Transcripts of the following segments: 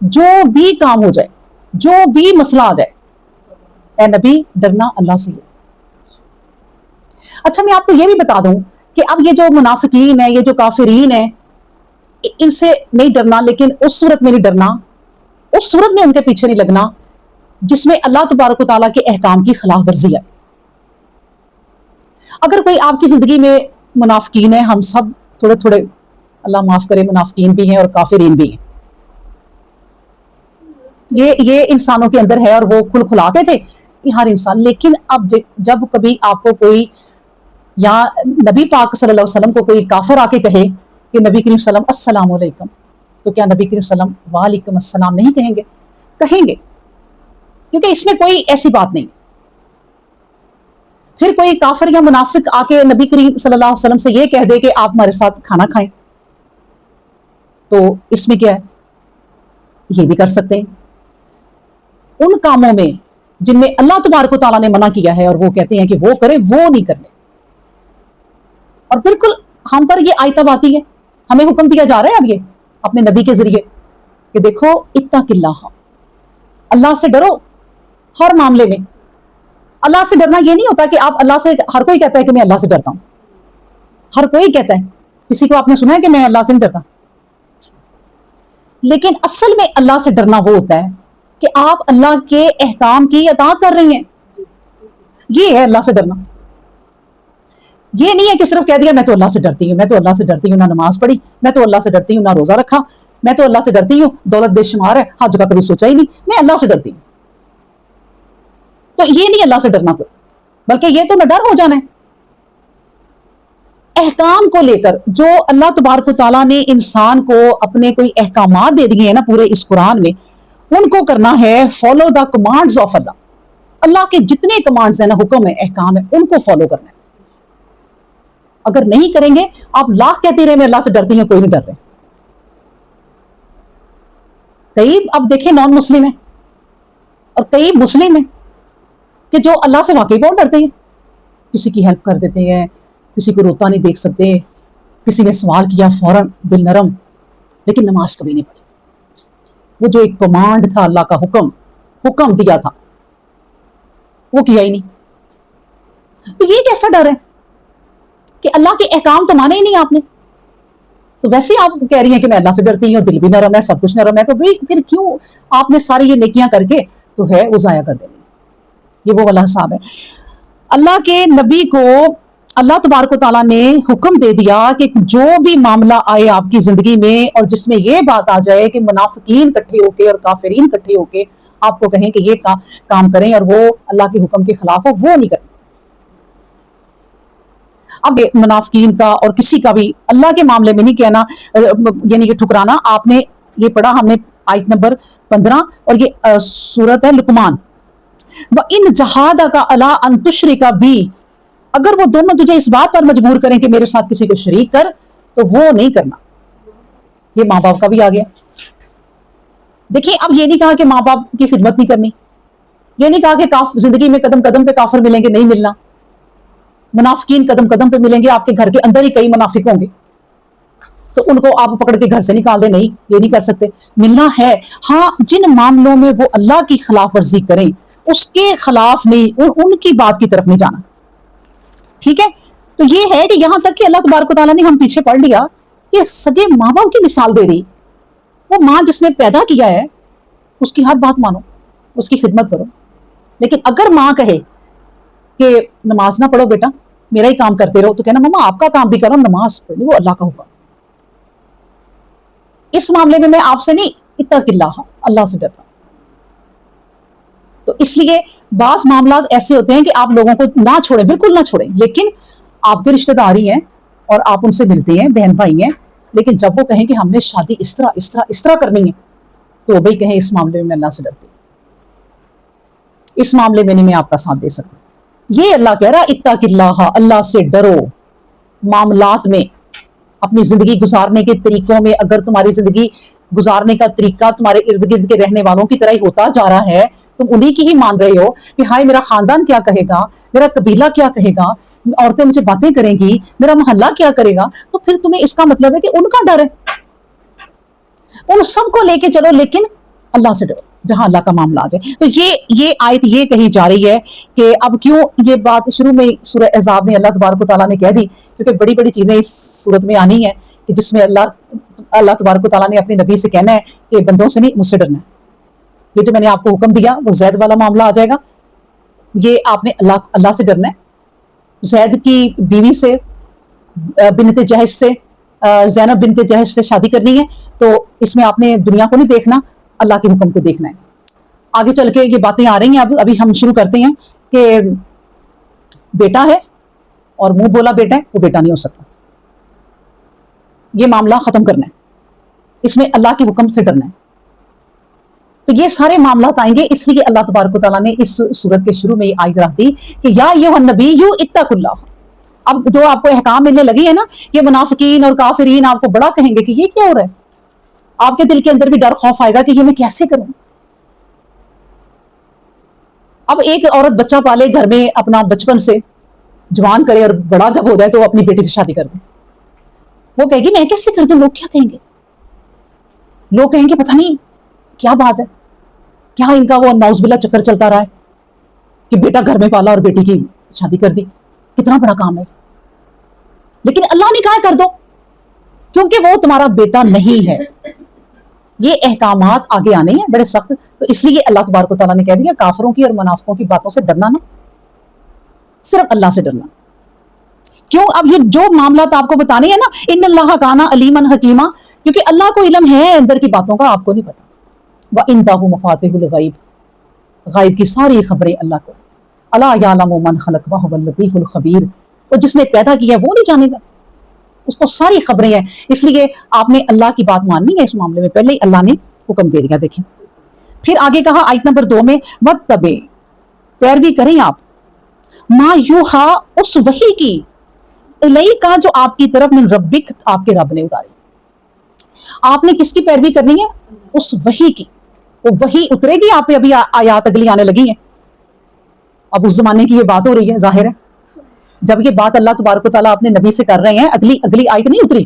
جو بھی کام ہو جائے, جو بھی مسئلہ آ جائے, اے نبی ڈرنا اللہ سے. اچھا میں آپ کو یہ بھی بتا دوں کہ اب یہ جو منافقین ہیں, یہ جو کافرین ہیں, ان سے نہیں ڈرنا, لیکن اس صورت میں نہیں ڈرنا, اس صورت میں ان کے پیچھے نہیں لگنا جس میں اللہ تبارک و تعالیٰ کے احکام کی خلاف ورزی ہے. اگر کوئی آپ کی زندگی میں منافقین ہے, ہم سب تھوڑے تھوڑے اللہ معاف کرے منافقین بھی ہیں اور کافرین بھی ہیں, یہ انسانوں کے اندر ہے اور وہ کھل کھلاتے تھے کہ ہر انسان. لیکن اب جب کبھی آپ کو کوئی یا نبی پاک صلی اللہ علیہ وسلم کو کوئی کافر آ کے کہے کہ نبی کریم صلی اللہ علیہ وسلم السلام علیکم, تو کیا نبی کریم صلی اللہ علیہ وسلم وعلیکم السلام نہیں کہیں گے؟ کہیں گے, کیونکہ اس میں کوئی ایسی بات نہیں. پھر کوئی کافر یا منافق آ کے نبی کریم صلی اللہ علیہ وسلم سے یہ کہہ دے کہ آپ ہمارے ساتھ کھانا کھائیں, تو اس میں کیا ہے؟ یہ بھی کر سکتے ہیں. ان کاموں میں جن میں اللہ تبارک و تعالیٰ نے منع کیا ہے اور وہ کہتے ہیں کہ وہ کرے, وہ نہیں کرنے. اور بالکل ہم پر یہ آیت آتی ہے, ہمیں حکم دیا جا رہا ہے اب یہ اپنے نبی کے ذریعے کہ دیکھو اتق اللہ, اللہ سے ڈرو ہر معاملے میں. اللہ سے ڈرنا یہ نہیں ہوتا کہ آپ اللہ سے, ہر کوئی کہتا ہے کہ میں اللہ سے ڈرتا ہوں, ہر کوئی کہتا ہے, کسی کو آپ نے سنا ہے کہ میں اللہ سے نہیں ڈرتا. لیکن اصل میں اللہ سے ڈرنا وہ ہوتا ہے کہ آپ اللہ کے احکام کی اطاعت کر رہی ہیں, یہ ہے اللہ سے ڈرنا. یہ نہیں ہے کہ صرف کہہ دیا میں تو اللہ سے ڈرتی ہوں, میں تو اللہ سے ڈرتی ہوں, نہ نماز پڑھی, میں تو اللہ سے ڈرتی ہوں, نہ روزہ رکھا, میں تو اللہ سے ڈرتی ہوں, دولت بے شمار ہے, حج کا کبھی سوچا ہی نہیں, میں اللہ سے ڈرتی ہوں. تو یہ نہیں اللہ سے ڈرنا کوئی, بلکہ یہ تو نہ ڈر ہو جانا ہے. احکام کو لے کر جو اللہ تبارک و تعالیٰ نے انسان کو اپنے کوئی احکامات دے دیے ہیں نا پورے اس قرآن میں, ان کو کرنا ہے فالو دا کمانڈز آف اللہ. اللہ کے جتنے کمانڈز ہیں نا, حکم ہے, احکام ہے, ان کو فالو کرنا ہے. اگر نہیں کریں گے, آپ لاکھ کہتے رہے میں اللہ سے ڈرتی ہوں, کوئی نہیں ڈر رہے. کئی اب دیکھیں نان مسلم ہیں اور کئی مسلم ہیں کہ جو اللہ سے واقعی بہت ڈرتے ہیں, کسی کی ہیلپ کر دیتے ہیں, کسی کو روتا نہیں دیکھ سکتے, کسی نے سوال کیا فوراً دل نرم, لیکن نماز کبھی نہیں پڑھی. وہ جو ایک کمانڈ تھا اللہ کا, حکم دیا تھا, وہ کیا ہی نہیں. تو یہ کیسا ڈر ہے کہ اللہ کے احکام تو مانے ہی نہیں آپ نے. تو ویسے آپ کہہ رہی ہیں کہ میں اللہ سے ڈرتی ہوں, دل بھی نرم ہے, سب کچھ نرم ہے, تو پھر کیوں آپ نے ساری یہ نیکیاں کر کے تو ہے وہ ضائع کر دیں. یہ وہ والا حساب ہے. اللہ کے نبی کو اللہ تبارک و تعالیٰ نے حکم دے دیا کہ جو بھی معاملہ آئے آپ کی زندگی میں اور جس میں یہ بات آ جائے کہ منافقین اکٹھے ہو کے اور کافرین اکٹھے ہو کے آپ کو کہیں کہ یہ کام کریں اور وہ اللہ کے حکم کے خلاف ہو, وہ نہیں کریں. اب منافقین کا اور کسی کا بھی اللہ کے معاملے میں نہیں کہنا, یعنی کہ ٹھکرانا. آپ نے یہ پڑھا, ہم نے آیت نمبر 15, اور یہ سورت ہے لقمان. وَإِنْ جَحَادَكَ عَلَىٰ أَن تُشْرِكَ بِي, اگر وہ دونوں تجھے اس بات پر مجبور کریں کہ میرے ساتھ کسی کو شریک کر, تو وہ نہیں کرنا. یہ ماں باپ کا بھی آ گیا. دیکھیں اب یہ نہیں کہا کہ ماں باپ کی خدمت نہیں کرنی, یہ نہیں کہا کہ زندگی میں قدم قدم پہ کافر ملیں گے, نہیں ملنا. منافقین قدم قدم پہ ملیں گے, آپ کے گھر کے اندر ہی کئی منافق ہوں گے, تو ان کو آپ پکڑ کے گھر سے نکال دیں, نہیں, یہ نہیں کر سکتے. ملنا ہے ہاں جن معاملوں میں وہ اللہ کی خلاف ورزی کریں اس کے خلاف نہیں, ان کی بات کی طرف نہیں جانا. ٹھیک ہے. تو یہ ہے کہ یہاں تک کہ اللہ تبارک و تعالیٰ نے ہم پیچھے پڑھ لیا کہ سگے ماں باپ کی مثال دے دی. وہ ماں جس نے پیدا کیا ہے اس کی ہر بات مانو, اس کی خدمت کرو. لیکن اگر ماں کہے کہ نماز نہ پڑھو بیٹا, میرا ہی کام کرتے رہو, تو کہنا ماما آپ کا کام بھی کرو, نماز پڑھو, وہ اللہ کا حکم. اس معاملے میں آپ سے نہیں, اتق اللہ, اللہ سے ڈرتا. تو اس لیے بعض معاملات ایسے ہوتے ہیں کہ آپ لوگوں کو نہ چھوڑیں, بالکل نہ چھوڑیں, لیکن آپ کے رشتہ داری ہیں اور آپ ان سے ملتے ہیں, بہن بھائی ہیں, لیکن جب وہ کہیں کہ ہم نے شادی اس طرح کرنی ہے, تو وہ بھائی کہیں اس معاملے میں اللہ سے ڈرتے, اس معاملے میں نہیں میں آپ کا ساتھ دے سکتا. یہ اللہ کہہ رہا اتق اللہ, اللہ سے ڈرو. معاملات میں, اپنی زندگی گزارنے کے طریقوں میں, اگر تمہاری زندگی گزارنے کا طریقہ تمہارے ارد گرد کے رہنے والوں کی طرح ہی ہوتا جا رہا ہے, تم انہی کی ہی مان رہے ہو کہ ہائے میرا خاندان کیا کہے گا, میرا قبیلہ کیا کہے گا, عورتیں مجھے باتیں کریں گی, میرا محلہ کیا کرے گا, تو پھر تمہیں اس کا مطلب ہے کہ ان کا ڈر ہے. ان سب کو لے کے چلو, لیکن اللہ سے ڈرو جہاں اللہ کا معاملہ آ جائے. تو یہ آیت یہ کہی جا رہی ہے کہ اب کیوں یہ بات شروع میں سورہ احزاب میں اللہ تبارک و تعالیٰ نے کہہ دی، کیونکہ بڑی بڑی چیزیں اس صورت میں آنی ہے کہ جس میں اللہ تبارک و تعالیٰ نے اپنے نبی سے کہنا ہے کہ بندوں سے نہیں، مجھ سے ڈرنا ہے. یہ جو میں نے آپ کو حکم دیا وہ زید والا معاملہ آ جائے گا، یہ آپ نے اللہ سے ڈرنا ہے. زید کی بیوی سے بنت جہش سے زینب بنت جہش سے شادی کرنی ہے، تو اس میں آپ نے دنیا کو نہیں دیکھنا، اللہ کے حکم کو دیکھنا ہے. آگے چل کے یہ باتیں آ رہی ہیں. ابھی ہم شروع کرتے ہیں کہ بیٹا ہے اور منہ بولا بیٹا ہے، وہ بیٹا نہیں ہو سکتا. یہ معاملہ ختم کرنا ہے، اس میں اللہ کے حکم سے ڈرنا ہے. تو یہ سارے معاملات آئیں گے، اس لیے اللہ تبارک و تعالیٰ نے اس سورت کے شروع میں یہ آیت رکھ دی کہ یا ایھا النبی اتق اللہ. اب جو آپ کو احکام ملنے لگی ہے نا، یہ منافقین اور کافرین آپ کو بڑا کہیں گے کہ یہ کیا ہو رہا ہے. آپ کے دل کے اندر بھی ڈر خوف آئے گا کہ یہ میں کیسے کروں. اب ایک عورت بچہ پالے گھر میں اپنا بچپن سے جوان کرے اور بڑا جب ہو جائے تو اپنی بیٹی سے شادی کر دے، وہ کہے گی میں کیسے کر دوں، لوگ کیا کہیں گے. لوگ کہیں گے پتہ نہیں کیا بات ہے، کیا ان کا وہ نعوذ باللہ چکر چلتا رہا ہے کہ بیٹا گھر میں پالا اور بیٹی کی شادی کر دی، کتنا بڑا کام ہے. لیکن اللہ نے کہا کر دو، کیونکہ وہ تمہارا بیٹا نہیں ہے. یہ احکامات آگے آنے ہیں بڑے سخت، تو اس لیے اللہ تبارک و تعالیٰ نے کہہ دیا کافروں کی اور منافقوں کی باتوں سے ڈرنا نہ، صرف اللہ سے ڈرنا. کیوں؟ اب یہ جو معاملات آپ کو بتانے ہیں نا، ان اللہ کان علیما حکیما، کیونکہ اللہ کو علم ہے اندر کی باتوں کا، آپ کو نہیں پتا. وَعِندَهُ مَفَاتِحُ الْغَیْبِ، غائب کی ساری خبریں اللہ کو. اَلَا یَعْلَمُ مَنْ خَلَقَ وَهُوَ اللَّطِیفُ الْخَبِیرُ، اور جس نے پیدا کیا وہ نہیں جانے گا، اس کو ساری خبریں ہیں. اس لیے آپ نے اللہ کی بات ماننی ہے اس معاملے میں، پہلے ہی اللہ نے حکم دے دیا. دیکھیں پھر آگے کہا آیت نمبر 2 میں وَاتَّبِعْ، پیروی کریں آپ، مَا یُوحَىٰ، اس وحی کی، الیک، جو آپ کی طرف، من ربک، آپ کے رب نے اتاری. آپ نے کس کی پیروی کرنی ہے؟ اس وحی کی. وہ وحی اترے گی آپ پہ، ابھی آیات اگلی آنے لگی ہیں. اب اس زمانے کی یہ بات ہو رہی ہے، ظاہر ہے جب یہ بات اللہ تبارک و تعالیٰ اپنے نبی سے کر رہے ہیں، اگلی آیت نہیں اتری.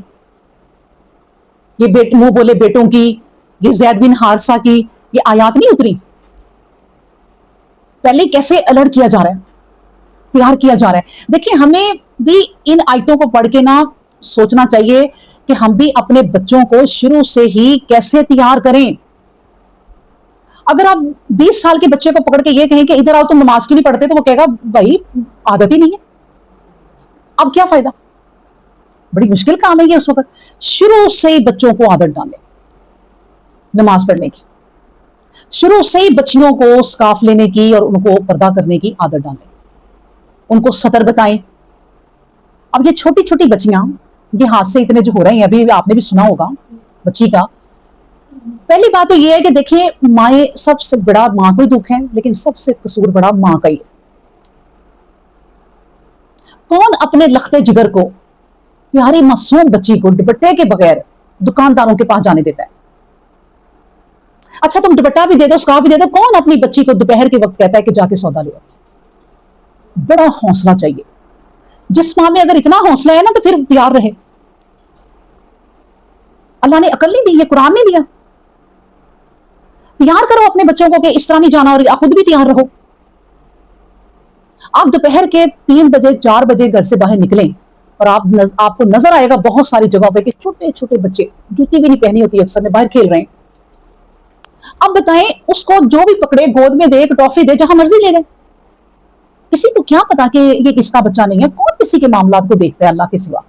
یہ منہ بولے بیٹوں کی، یہ زید بن حارثہ کی، یہ آیات نہیں اتری. پہلے کیسے الرٹ کیا جا رہا ہے، تیار کیا جا رہا ہے. دیکھیں ہمیں بھی ان آیتوں کو پڑھ کے نہ سوچنا چاہیے کہ ہم بھی اپنے بچوں کو شروع سے ہی کیسے تیار کریں. اگر آپ 20 سال کے بچے کو پکڑ کے یہ کہیں کہ ادھر آؤ تم نماز کیوں نہیں پڑھتے، تو وہ کہے گا بھائی عادت ہی نہیں ہے، اب کیا فائدہ. بڑی مشکل کام ہے یہ اس وقت. شروع سے ہی بچوں کو عادت ڈالیں نماز پڑھنے کی، شروع سے ہی بچیوں کو سکارف لینے کی اور ان کو پردہ کرنے کی عادت ڈالیں، ان کو سطر بتائیں. اب یہ چھوٹی چھوٹی بچیاں، یہ حادثے اتنے جو ہو رہے ہیں، ابھی آپ نے بھی سنا ہوگا بچی کا. پہلی بات تو یہ ہے کہ دیکھیں مائیں، سب سے بڑا ماں کو ہی دکھ ہے، لیکن سب سے قصور بڑا ماں کا ہی ہے. کون اپنے لختے جگر کو، پیاری معصوم بچی کو دوپٹے کے بغیر دکانداروں کے پاس جانے دیتا ہے؟ اچھا تم دوپٹہ بھی دے دو، سکارف بھی دے دو، کون اپنی بچی کو دوپہر کے وقت کہتا ہے کہ جا کے سودا لے آؤ؟ بڑا حوصلہ چاہیے. جس ماں میں اگر اتنا حوصلہ ہے نا تو پھر تیار رہے. اللہ نے عقل نہیں دی، یہ قرآن نہیں دیا. تیار کرو اپنے بچوں کو کہ اس طرح نہیں جانا، اور خود بھی تیار رہو. آپ دوپہر کے 3 بجے 4 بجے گھر سے باہر نکلیں اور آپ کو نظر آئے گا بہت ساری جگہوں پہ کہ چھوٹے چھوٹے بچے، جوتی بھی نہیں پہنی ہوتی اکثر نے، باہر کھیل رہے ہیں. اب بتائیں اس کو جو بھی پکڑے گود میں دے، ایک ٹافی دے، جہاں مرضی لے جائے. کسی کو کیا پتا کہ یہ کس کا بچہ نہیں ہے؟ کون کسی کے معاملات کو دیکھتا ہے اللہ کے سوا؟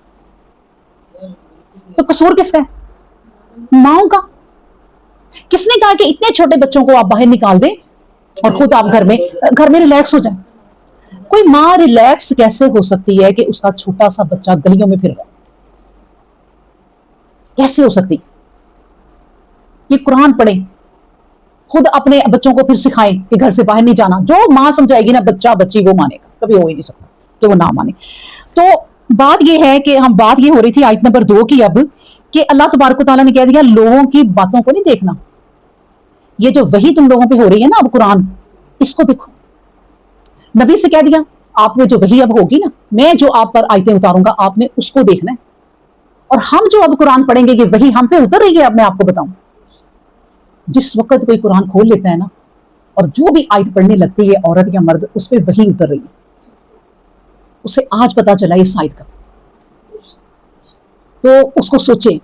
تو قصور کس کا ہے؟ ماؤں کا. کس نے کہا کہ اتنے چھوٹے بچوں کو آپ باہر نکال دیں اور خود آپ گھر میں ریلیکس ہو جائیں؟ کوئی ماں ریلیکس کیسے ہو سکتی ہے کہ اس کا چھوٹا سا بچہ گلیوں میں پھر رہا ہے؟ کیسے ہو سکتی؟ یہ قرآن پڑھیں، خود اپنے بچوں کو پھر سکھائیں کہ گھر سے باہر نہیں جانا. جو ماں سمجھائے گی نا بچہ بچی وہ مانے گا، کبھی ہو ہی نہیں سکتا کہ وہ نہ مانے. تو بات یہ ہے کہ بات یہ ہو رہی تھی آیت نمبر 2 کی اب، کہ اللہ تبارک و تعالیٰ نے کہہ دیا لوگوں کی باتوں کو نہیں دیکھنا. یہ جو وحی تم لوگوں پہ ہو رہی ہے نا اب قرآن، اس کو دیکھو. نبی سے کہہ دیا آپ میں جو وحی اب ہوگی نا، میں جو آپ پر آیتیں اتاروں گا آپ نے اس کو دیکھنا ہے. اور ہم جو اب قرآن پڑھیں گے یہ وحی ہم پہ اتر رہی ہے. اب میں آپ کو بتاؤں جس وقت کوئی قرآن کھول لیتا ہے نا اور جو بھی آیت پڑھنے لگتی ہے عورت یا مرد، اس پہ وحی اتر رہی ہے، اسے آج پتا چلا اس آیت کا، تو اس کو سوچے،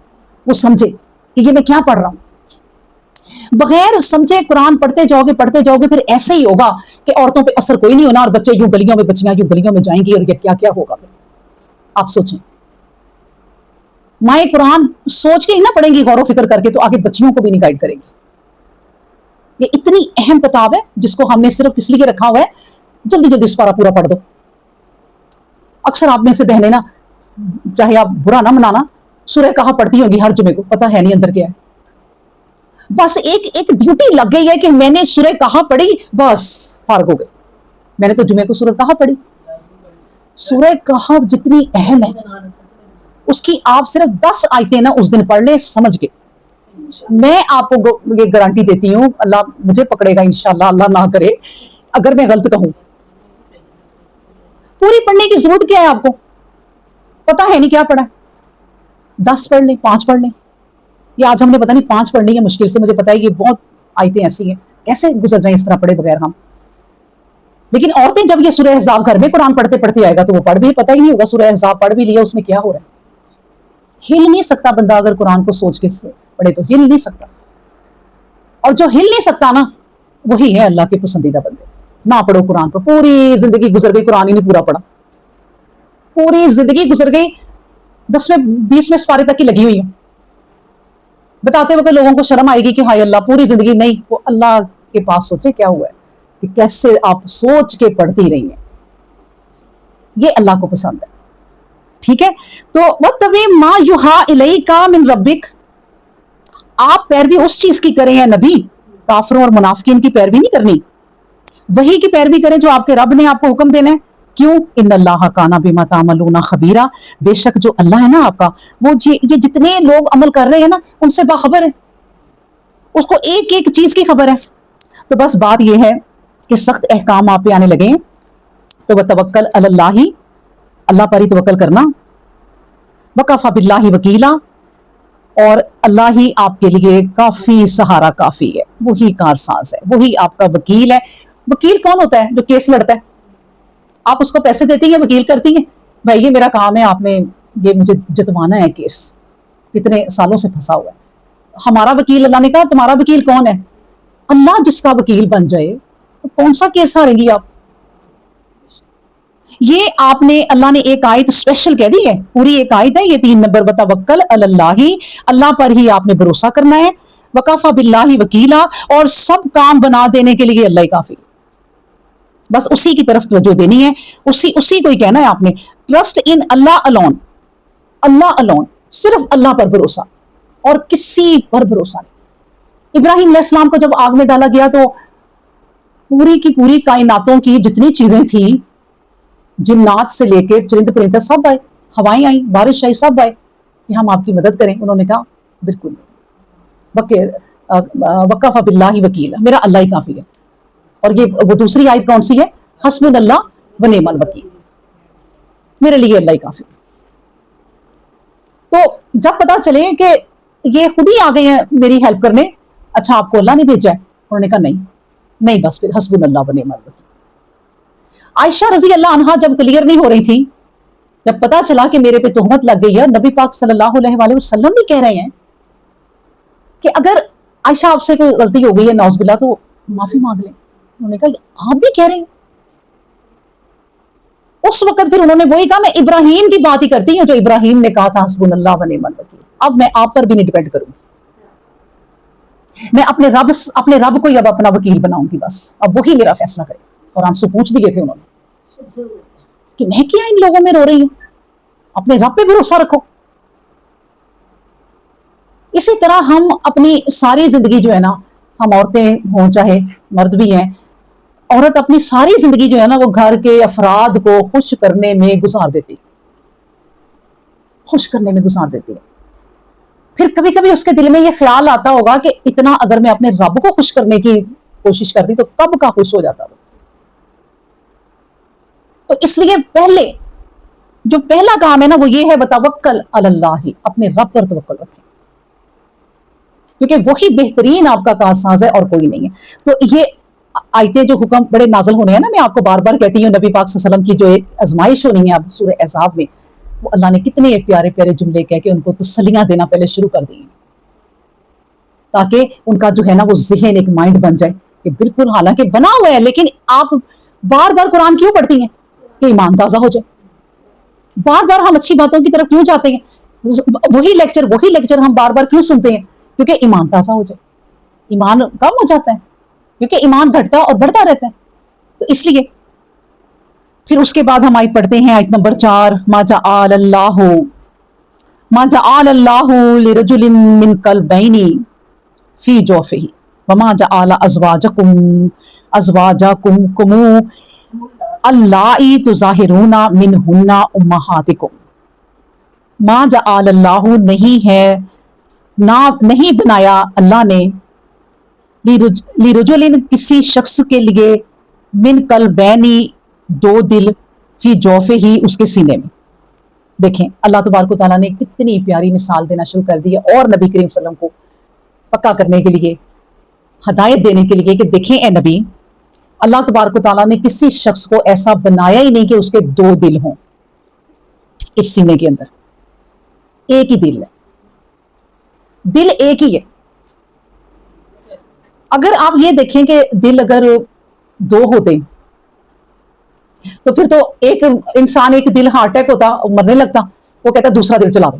وہ سمجھے کہ یہ میں کیا پڑھ رہا ہوں۔ بغیر سمجھے قرآن پڑھتے جاؤ گے، پھر ایسے ہی ہوگا کہ عورتوں پہ اثر کوئی نہیں ہونا، اور بچے یوں گلیوں میں، بچیاں یوں گلیوں میں جائیں گی، اور یہ کیا کیا ہوگا۔ پھر آپ سوچیں، مائیں قرآن سوچ کے ہی نہ پڑھیں گی، غور و فکر کر کے، تو آگے بچیوں کو بھی نہیں گائیڈ کرے گی۔ یہ اتنی اہم کتاب ہے جس کو ہم نے صرف اس لیے رکھا ہوا ہے جلدی جلدی اس پارا پورا پڑھ دو۔ اکثر آپ میں سے بہنیں نا، چاہے آپ برا نہ منانا، سورہ کہا پڑھتی ہوگی ہر جمعے کو، پتہ ہے نہیں اندر کیا ہے، بس ایک ڈیوٹی لگ گئی ہے کہ میں نے سورہ کہا پڑھی، بس فارغ ہو گئے۔ میں نے تو جمعے کو سورہ کہا پڑھی۔ سورہ کہا جتنی اہم ہے، اس کی آپ صرف 10 آیتیں نا اس دن پڑھ لیں سمجھ کے، میں آپ کو یہ گارنٹی دیتی ہوں، اللہ مجھے پکڑے گا انشاءاللہ، اللہ نہ کرے اگر میں غلط کہوں۔ پوری پڑھنے کی ضرورت کیا ہے آپ کو؟ پتہ ہے نہیں کیا پڑھا ہے، 10 پڑھ لیں، 5 پڑھ لیں، یہ آج ہم نے پتہ نہیں 5 پڑھنی ہے مشکل سے، مجھے پتا ہے یہ بہت آیتیں ایسی ہیں، کیسے گزر جائیں اس طرح پڑھے بغیر ہم۔ لیکن عورتیں جب یہ سورہ احزاب گھر میں قرآن پڑھتے پڑھتے آئے گا تو وہ پڑھ بھی پتہ ہی نہیں ہوگا سورہ احزاب پڑھ بھی لیا، اس میں کیا ہو رہا ہے۔ ہل نہیں سکتا بندہ اگر قرآن کو سوچ کے پڑھے، تو ہل نہیں سکتا، اور جو ہل نہیں سکتا نا وہی ہے اللہ کے پسندیدہ بندے۔ نہ پڑھو قرآن پر، پوری زندگی گزر گئی قرآن ہی نہیں پورا پڑھا، پوری زندگی گزر گئی 10ویں 20ویں سپارے تک کی لگی ہوئی ہوں، بتاتے وقت لوگوں کو شرم آئے گی کہ ہائے اللہ پوری زندگی نہیں، وہ اللہ کے پاس سوچے کیا ہوا ہے کہ کیسے آپ سوچ کے پڑھتی رہی ہیں، یہ اللہ کو پسند ہے۔ ٹھیک ہے، تو وَاتَّبِعْ مَا يُوحَىٰ إِلَيْكَ مِن رَبِّكَ، آپ پیروی اس چیز کی کریں ہیں نبی، کافروں اور منافقین کی پیروی نہیں کرنی، وہی کی پیروی کریں جو آپ کے رب نے آپ کو حکم دینا ہے۔ کیوں؟ ان اللہ کان بما تعملون خبیرا، بے شک جو اللہ ہے نا آپ کا، وہ یہ جتنے لوگ عمل کر رہے ہیں نا ان سے باخبر ہے، اس کو ایک ایک چیز کی خبر ہے۔ تو بس بات یہ ہے کہ سخت احکام آپ پہ آنے لگے تو وتوکل علی اللہ، اللہ پر ہی توکل کرنا، وکفی باللہ وکیلا، اور اللہ ہی آپ کے لیے کافی سہارا کافی ہے، وہی کارساز ہے، وہی آپ کا وکیل ہے۔ وکیل کون ہوتا ہے؟ جو کیس لڑتا ہے، آپ اس کو پیسے دیتی ہیں، وکیل کرتی ہیں، بھائی یہ میرا کام ہے، آپ نے یہ مجھے جتوانا ہے کیس، کتنے سالوں سے پھنسا ہوا ہے۔ ہمارا وکیل، اللہ نے کہا تمہارا وکیل کون ہے؟ اللہ جس کا وکیل بن جائے تو کون سا کیس ہاریں گی آپ؟ یہ آپ نے، اللہ نے ایک آیت اسپیشل کہہ دی ہے، پوری ایک آیت ہے یہ 3 نمبر، وتوکل علی اللہ، اللہ پر ہی آپ نے بھروسہ کرنا ہے، وکفی باللہ وکیلا، اور سب کام بنا دینے کے لیے اللہ ہی کافی، بس اسی کی طرف توجہ دینی ہے، اسی کو ہی کہنا ہے آپ نے، trust in Allah alone, Allah alone, صرف اللہ پر بھروسہ اور کسی پر بھروسہ نہیں۔ ابراہیم علیہ السلام کو جب آگ میں ڈالا گیا تو پوری کی پوری کائناتوں کی جتنی چیزیں تھیں، جنات سے لے کے چرند پرندے سب آئے، ہوائیں آئیں، بارش آئی، سب آئے کہ ہم آپ کی مدد کریں، انہوں نے کہا بالکل وکفی باللہ وکیلا، میرا اللہ ہی کافی ہے۔ اور یہ وہ دوسری آیت کون سی ہے؟ حسبنا اللہ و نعم الوکیل، میرے لیے اللہ ہی کافی۔ تو جب پتا چلے کہ یہ خود ہی آ گئے ہیں میری ہیلپ کرنے، اچھا آپ کو اللہ نے بھیجا ہے؟ انہوں نے کہا نہیں، بس پھر حسبنا اللہ و نعم الوکیل۔ عائشہ رضی اللہ عنہا جب کلیئر نہیں ہو رہی تھی، جب پتا چلا کہ میرے پہ تہمت لگ گئی ہے، نبی پاک صلی اللہ علیہ وآلہ وسلم بھی کہہ رہے ہیں کہ اگر عائشہ آپ سے کوئی غلطی ہو گئی ہے نعوذ باللہ تو معافی مانگ لیں۔ انہوں نے کہا آپ بھی کہہ رہے ہیں؟ اس وقت پھر انہوں نے وہی کہا، میں ابراہیم کی بات ہی کرتی ہوں جو ابراہیم نے کہا تھا حسبنا اللہ و نعم الوکیل، اب میں آپ پر بھی نہیں ڈیپینڈ کروں گی، میں اپنے رب کو ہی اب اپنا وکیل بناؤں گی، بس اب وہی میرا فیصلہ کرے۔ قرآن سے پوچھ دیے تھے انہوں نے کہ میں کیا ان لوگوں میں رو رہی ہوں، اپنے رب پہ بھروسہ رکھو۔ اسی طرح ہم اپنی ساری زندگی جو ہے نا، ہم عورتیں ہوں چاہے مرد بھی ہیں، عورت اپنی ساری زندگی جو ہے نا وہ گھر کے افراد کو خوش کرنے میں گزار دیتی ہے۔ پھر کبھی کبھی اس کے دل میں یہ خیال آتا ہوگا کہ اتنا اگر میں اپنے رب کو خوش کرنے کی کوشش کرتی تو کب کا خوش ہو جاتا وہ۔ تو اس لیے جو پہلا کام ہے نا وہ یہ ہے وتوکل علی اللہ، اپنے رب پر توکل رکھیں۔ کیونکہ وہی بہترین آپ کا کارساز ہے اور کوئی نہیں ہے۔ تو یہ آیتیں جو حکم بڑے نازل ہونے ہیں نا، میں آپ کو بار بار کہتی ہوں، نبی پاک صلی اللہ علیہ وسلم کی جو ایک آزمائش ہونی ہے اب سورہ احزاب میں، وہ اللہ نے کتنے پیارے پیارے جملے کہہ کے ان کو تسلیاں دینا پہلے شروع کر دی ہیں، تاکہ ان کا جو ہے نا وہ ذہن ایک مائنڈ بن جائے کہ بالکل حالانکہ بنا ہوا ہے، لیکن آپ بار بار قرآن کیوں پڑھتی ہیں؟ کہ ایمان تازہ ہو جائے۔ بار بار ہم اچھی باتوں کی طرف کیوں جاتے ہیں؟ وہی لیکچر ہم بار بار کیوں سنتے ہیں؟ کیونکہ ایمان تازہ ہو جائے، ایمان کم ہو جاتا ہے، کیونکہ ایمان گھٹتا اور بڑھتا رہتا ہے، تو اس لیے پھر اس کے بعد ہم آیت پڑھتے ہیں، آیت نمبر 4، ما جعل اللہ لرجل من قلبین فی جوفہ وما جعل ازواجکم اللائی تظاہرون منہن امہاتکم۔ ما جعل اللہ نہیں بنایا اللہ نے لرجل کسی شخص کے لیے من قلبینی دو دل فی جوفہ ہی اس کے سینے میں۔ دیکھیں اللہ تبارک و تعالیٰ نے کتنی پیاری مثال دینا شروع کر دی ہے، اور نبی کریم صلی اللہ علیہ وسلم کو پکا کرنے کے لیے، ہدایت دینے کے لیے کہ دیکھیں اے نبی، اللہ تبارک و تعالیٰ نے کسی شخص کو ایسا بنایا ہی نہیں کہ اس کے دو دل ہوں اس سینے کے اندر، ایک ہی دل ہے، دل ایک ہی ہے۔ اگر آپ یہ دیکھیں کہ دل اگر دو ہوتے تو پھر تو ایک انسان ایک دل ہارٹ اٹیک ہوتا، مرنے لگتا، وہ کہتا دوسرا دل چلا دو،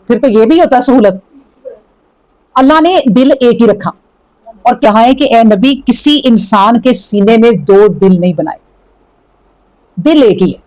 پھر تو یہ بھی ہوتا سہولت۔ اللہ نے دل ایک ہی رکھا اور کہا ہے کہ اے نبی کسی انسان کے سینے میں دو دل نہیں بنائے، دل ایک ہی ہے۔